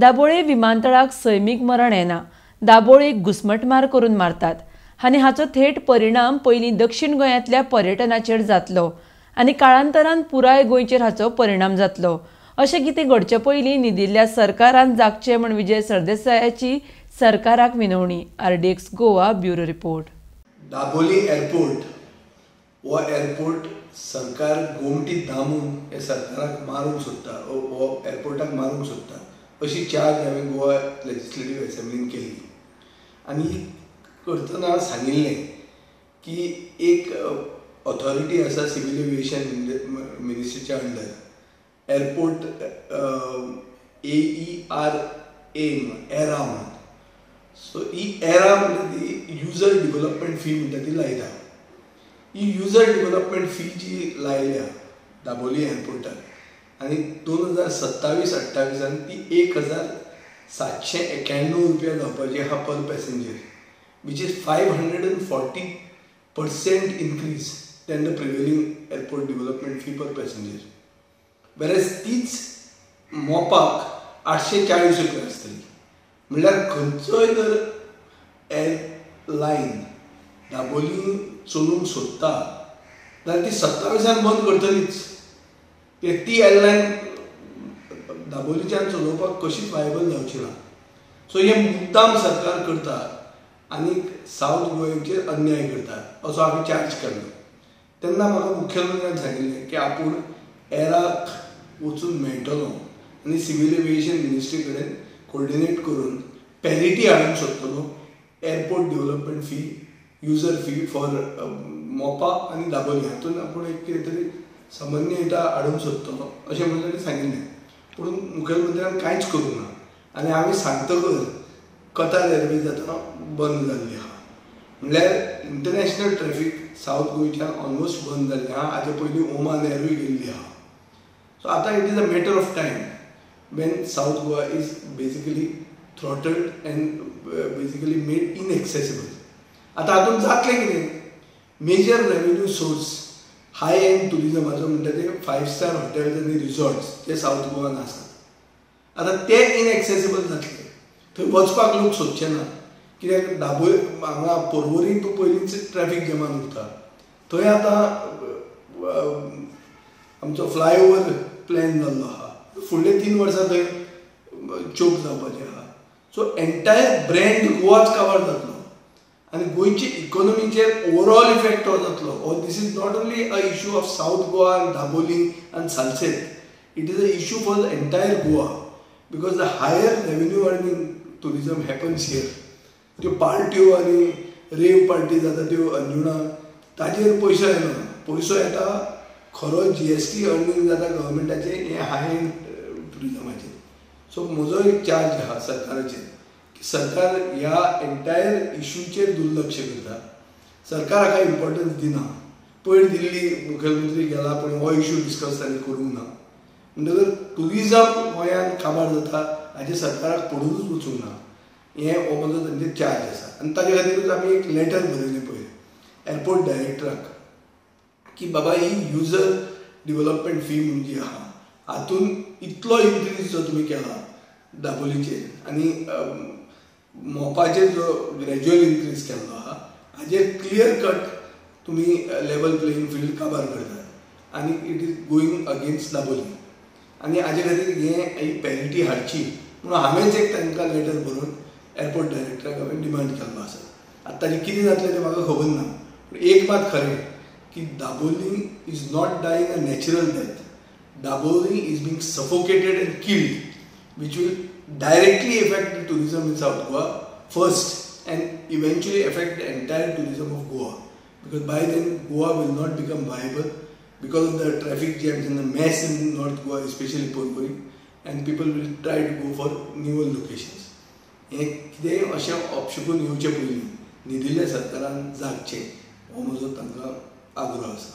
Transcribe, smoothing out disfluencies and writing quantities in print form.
दाबोळे विमानतळाक सैमीक मरण येना. दाबोळेक घुसमटमार करून मारतात आनी हाचो थेट परिणाम पयलीं दक्षिण गोंयांतल्या पर्यटनाचेर जातलो आनी काळांतरान पुराय गोंयचेर हाचो परिणाम जातलो. अशें कितें घडचे पयलीं न्हिदिल्ल्या सरकारान जागचें म्हण विजय सरदेसायाची सरकाराक विनवणी. RDX Goa bureau report. Dabolim airport हो एअरपोर्ट सरकार गोमटी दामून हे सरकाराक मारूंक सोदता, हो एअरपोर्टाक मारूंक सोदता अशी चार्ज हांवें गोवा लेजिस्लेटिव्ह असेंब्लीन केली. आनी करतना सांगिल्लें की एक ऑथॉरिटी आसा सिव्हील एविएशन मिनिस्ट्रीच्या अंडर एअरपोर्ट एरा म्हणून. सो ही एरा म्हणजे ती युजर डेव्हलपमेंट फी म्हणटा ती लायता. ही युजर डेव्हलपमेंट फी जी लायल्या दाबोली एअरपोर्टार आनी 2027-28 ती 1,791 रुपया जावपाची आहा पर passenger, which is 540% increase than the prevailing airport development fee per passenger. Whereas तीच मोपाक 840 रुपया आसतली. म्हणल्यार खंयचोय जर एअरलायन दाबोली चलोवंक सोदता जाल्यार ती 27 बंद करतलीच. ती एअरलायन दाबोलीच्यान चलोवपाक कशीच वायबल जावची ना. सो हे मुद्दाम सरकार करता आनी सावथ गोंयचेर अन्याय करता असो आमी चार्ज केल्लो. तेन्ना म्हाका मुख्यमंत्र्यान सांगिल्लें की आपूण एराक वचून मेळटलो आनी सिव्हील एविएशन मिनिस्ट्री कडेन कोऑर्डिनेट करून पॅरिटी हाडूंक सोदतलो airport development fee, user fee for Mopa आनी दाबोली. हातून आपूण एक कितें तरी समन्वयता हाडूंक सोदतलो अशें म्हणून सांगिल्लें. पूण मुख्यमंत्र्यान कांयच करूंक ना आनी आमी सांगतकच कतार एअरवेज आतां बंद जाल्ली आहा. म्हणल्यार इंटरनॅशनल ट्रॅफिक सावथ गोंयच्यान ऑलमोस्ट बंद जाल्ली आहा. हाचे पयलीं ओमान एअरूय गेल्ली आहा. सो आतां it is a matter of time when South Goa is basically throttled and basically made inaccessible. आता हातून जातलें कितें? मेजर रेव्हेन्यू सोर्स हाय एंड टुरिजमाचो म्हणटा ते 5 स्टार हॉटेल्स आनी रिसॉर्ट्स जे सावथ गोवान आसात. आतां ते इनएक्सेसिबल जातले. थंय वचपाक लोक सोदचे ना. कित्याक दाबोळी हांगा पर्वरी तूं पयलींच ट्रॅफिक जॅमान उरता. थंय आतां आमचो फ्लायओवर प्लॅन जाल्लो आहा. फुडले 3 वर्सां थंय चोक जावपाचें आहा. सो एंटायर ब्रँड गोवाच काबार जातलो आनी गोंयचे इकॉनॉमीचेर ओवरऑल इफेक्ट हो जातलो. और this is not only a issue of South Goa and Dabolim and Salcete. It is a issue for the entire Goa because the higher revenue earning tourism happens here. त्यो पार्ट्यो आनी रेव पार्टी जाता त्यो अंजुणा ताजेर पयसो येना. पयसो येता खरो GST अर्निंग जाता गव्हर्मेंटाचे हे हाय एंड टुरिजमाचेर. सो म्हजो एक चार्ज आहा सरकाराचेर की सरकार ह्या एंटायर इश्यूचेर दुर्लक्ष करता. सरकार हाका इम्पॉर्टन्स दिना. पयर दिल्ली मुख्यमंत्री गेला पूण हो इश्यू डिस्कस तांणी करूंक ना. म्हणटकर टुरिजम गोंयांत काबार जाता हाचे सरकाराक पडूनच वचूंक ना. हे हो म्हजो तांचेर चार्ज आसा. आनी ताजे खातीरूच आमी एक लेटर बरयलें पयर एअरपोर्ट डायरेक्टराक की बाबा ही युजर डेव्हलपमेंट फी म्हणजे आहा हातून इतलो इन्क्रीज जो तुमी केला दाबोलीचेर आनी मोपाचेर जो ग्रॅज्युअल इन्क्रीज केल्लो आहा हाजेर क्लियर कट तुमी लेवल प्लेइंग फील्ड काबार करतात आनी it is going against Dabolim. आनी हाजे खातीर ही पॅरिटी हाडची म्हणून हांवेंच एक तांकां लेटर बरोवन एअरपोर्ट डायरेक्टराक हांवें डिमांड केल्लो आसा. आतां ताजें कितें जातलें तें म्हाका खबर ना. पूण एक मात खरें की Dabolim is not dying a natural death. Daboli is being suffocated and killed, which will directly affect the tourism in South Goa first and eventually affect the entire tourism of Goa. Because by then Goa will not become viable because of the traffic jams and the mess in North Goa, especially Porvorim, and people will try to go for newer locations. हे कितें अशें अपशकून येवचे पयलीं न्हिदिल्ल्या सरकारान जागचें हो म्हजो तांकां आग्रह आसा.